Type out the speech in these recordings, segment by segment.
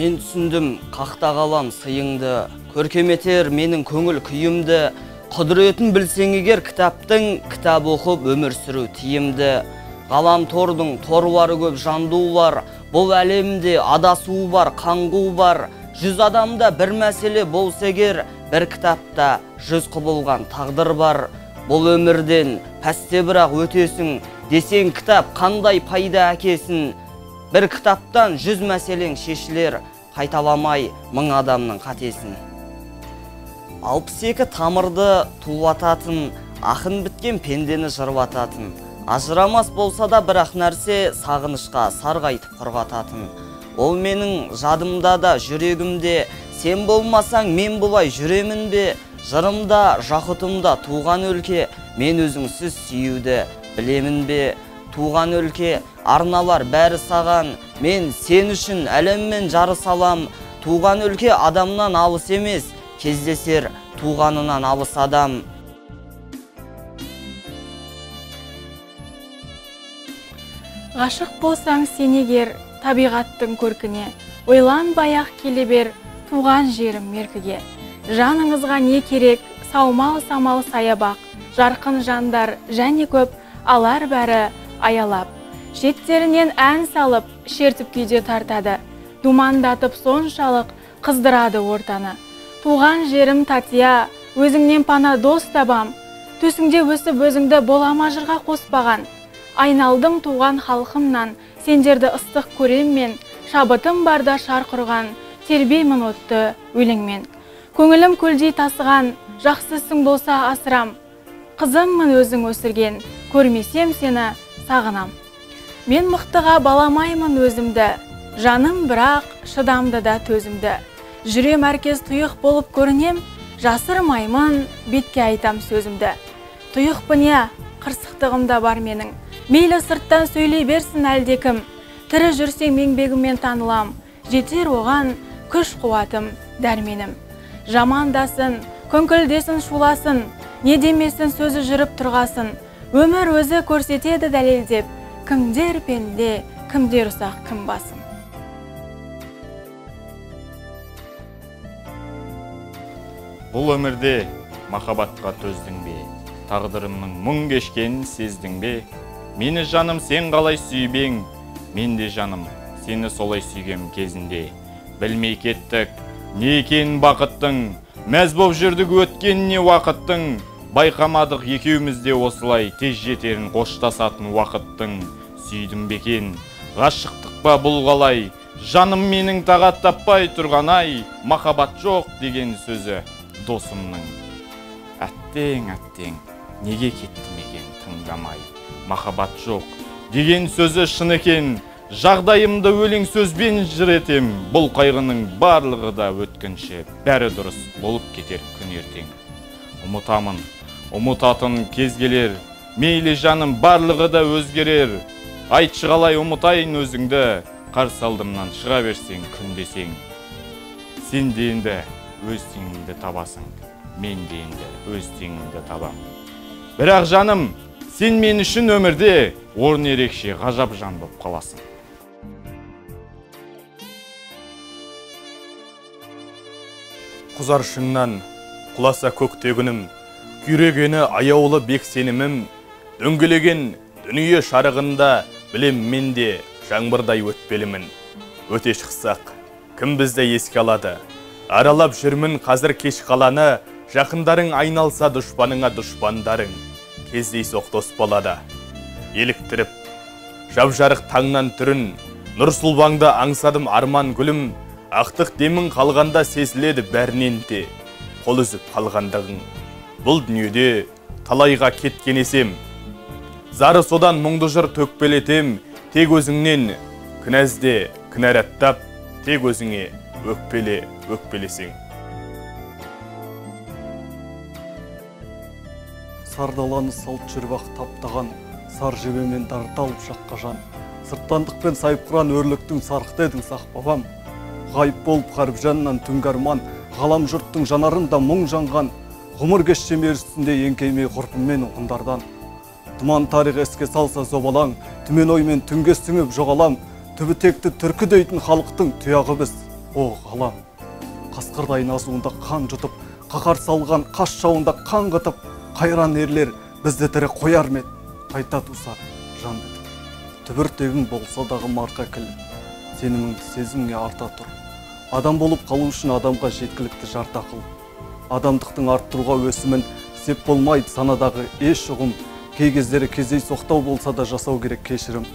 Мен түсіндім қақта қалам сыйыңды, көркеметер менің көңіл күйімді, құдіретін білсең егер кітаптың, кітап оқып өмір сүру тиімді. Ғаламтордың торвары көп жандулар, бұл әлемде адасу бар, қаңғу бар. 100 адамда бір мәселе болса егер, бір кітапта 100 құбылған тағдыр бар. Бұл өмірден пәсте бірақ өтесің, десең кітап қандай пайда әкесін. Бір кітаптан 100 мәселең шешілер, қайталамай 1000 адамның қатесін. 62 тамырды тулататын, ақын біткен пендені жырвататын. Ажырамас болса да бірақ нәрсе сағынышқа сарғайтып құрғататын. Ол менің жадымда да жүрегімде, сен болмасаң мен бұлай жүремін бе? Жырымда, жақұтымда туған өлке, мен өзіңсіз сүюді білемін бе? Туған өлке, арналар бәрі саған, мен сен үшін әлеммен жарыс алам. Туған өлке адамнан алыс емес, кездесер туғанынан алыс адам. Ғашық болсаң сен егер табиғаттың көркіне, ойланбай-ақ келе бер туған жерім меркіге. Жаныңызға не керек, саумал-самал саябақ, жарқын жандар және көп, алар бәрі аялап. Шеттерінен ән салып, шертіп күйде тартады, думандатып соншалық қыздырады ортаны. Туған жерім татия, өзіңнен пана дос табам, төсіңде өсіп өзіңді болама жырға қоспаған. Айналдым туған халқымнан, сендерді ыстық көреммен, шабытым барда шар құрған, тербеймін отты өлеңмен. Көңілім көлдей тасыған, жақсысың болса асырам, қызыммын өзің өсірген, көрмесем сені сағынам. Мен мықтыға баламаймын өзімді, жаным бірақ шыдамды да төзімді. Жүрем әркез тұйық болып көрінем, жасырмаймын, бетке айтам сөзімді. Тұйық бұне, қырсықтығымда бар менің, мейлі сырттан сөйлей берсін әлдекім. Тірі жүрсең еңбегіммен танылам, жетер оған күш қуатым дәрменім. Жамандасын, күңкілдесін шуласын, не демесін сөзі жүріп тұрғасын. Өмір өзі көрсетеді дәлелдеп, кімдер пенде, кімдер ұсақ, кім басым. Бұл өмірде махаббатқа төздің бе? Тағдырымның мұң кешкенін сездің бе? Мені жаным сен қалай сүйбең? Мен де жаным сені солай сүйгем кезінде. Білмей кеттік, не екенін бақыттың, мәз боп жүрдік өткеніне уақыттың. Байқамадық екеумізде осылай тез жетерін қоштасатын уақыттың. Сүйдім бекен, ғашықтық па бұл қалай? Жаным менің тағат таппай тұрған ай, махаббат жоқ деген сөзі досымның. Әттең, неге кеттім екен тыңдамай? Махаббат жоқ деген сөзі шын екен, жағдайымды өлең сөзбен жыр етем. Бұл қайғының барлығы да өткінші, бәрі дұрыс болып кетер күн ертең. Ұмытамын, ұмытатын кез келер, мейлі жаным барлығы да өзгерер. Айтшы қалай ұмытайын өзіңді, қарсы алдымнан шыға берсең күн десең. Сен де енді өз теңіңді табасың, мен де енді өз теңімді табам. Бірақ жаным, сен мен үшін өмірде орын ерекше ғажап жан болып қаласың. Құзар шыңнан құласа көктегінім, күйрегені аяулы бек сенімім, дөңгелеген дүние шарығында білем мен де жаңбырдай өтпелімін. Өте шықсақ, кім бізді еске алады? Аралап жүрмін қазір кеш қаланы, жақындарың айналса дұшпаныңа дұшпандарың. Кездейсоқ дос болады, еліктіріп, жап-жарық таңнан түрін, нұр сұлбаңда аңсадым арман гүлім, ақтық демің қалғанда сезіледі бәрінен де, қол үзіп қалғандығың. Бұл дүниеде талайға кеткен есем, зары содан мұңды жыр төкпелетем, тек өзіңнен кінәзде кінәраттап, тек өзіңе өкпелесең. Сардаланы салт жүрбақ таптаған, сар жебемен дарталып шаққа жан. Сырттандықпен сайыпқыран өрліктің сарқыт едің сақ бабам. Ғайып болып қарып жанынан түнгарман, ғалам жұрттың жанарында мұң жанған. Ғұмыр кешсе мерісінде еңкеймей ғұрпыммен ұғындардан. Тұман тарих еске салса зобалаң, түмен оймен түнге сіңіп жоғалам. Түбі текті түркі дейтін халықтың тұяғы біз. о ғалам, қасқырдай назуында қан жұтып, қаһар салған қас жауында қан қытып, қайран ерлер бізді тірі қояр ме еді, қайта туса жан бітіп. Түбіртегің болса дағы марқа кіл, сеніміңді сезіміңе арта тұр. Адам болып қалу үшін адамға жеткілікті жарты ақыл. Адамдықтың арттыруға өсімін сеп болмайды санадағы еш ұғым. Кей кездері кезей соқтау болса да жасау керек кешірім.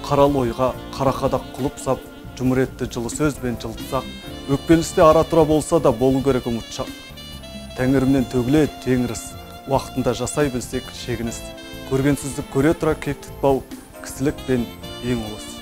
Қарал ойға қарақадақ құлып сап, жұмыретті жылы сөзбен жылтсақ, өкпелісте ара тұра болса да болу керек ұмытшақ. Тәңірімнен төгіледі теңіріс, уақытында жасай білсек шегініс. Көргенсіздік көре тұра кек тұтпау, кісілік пен ең ұлы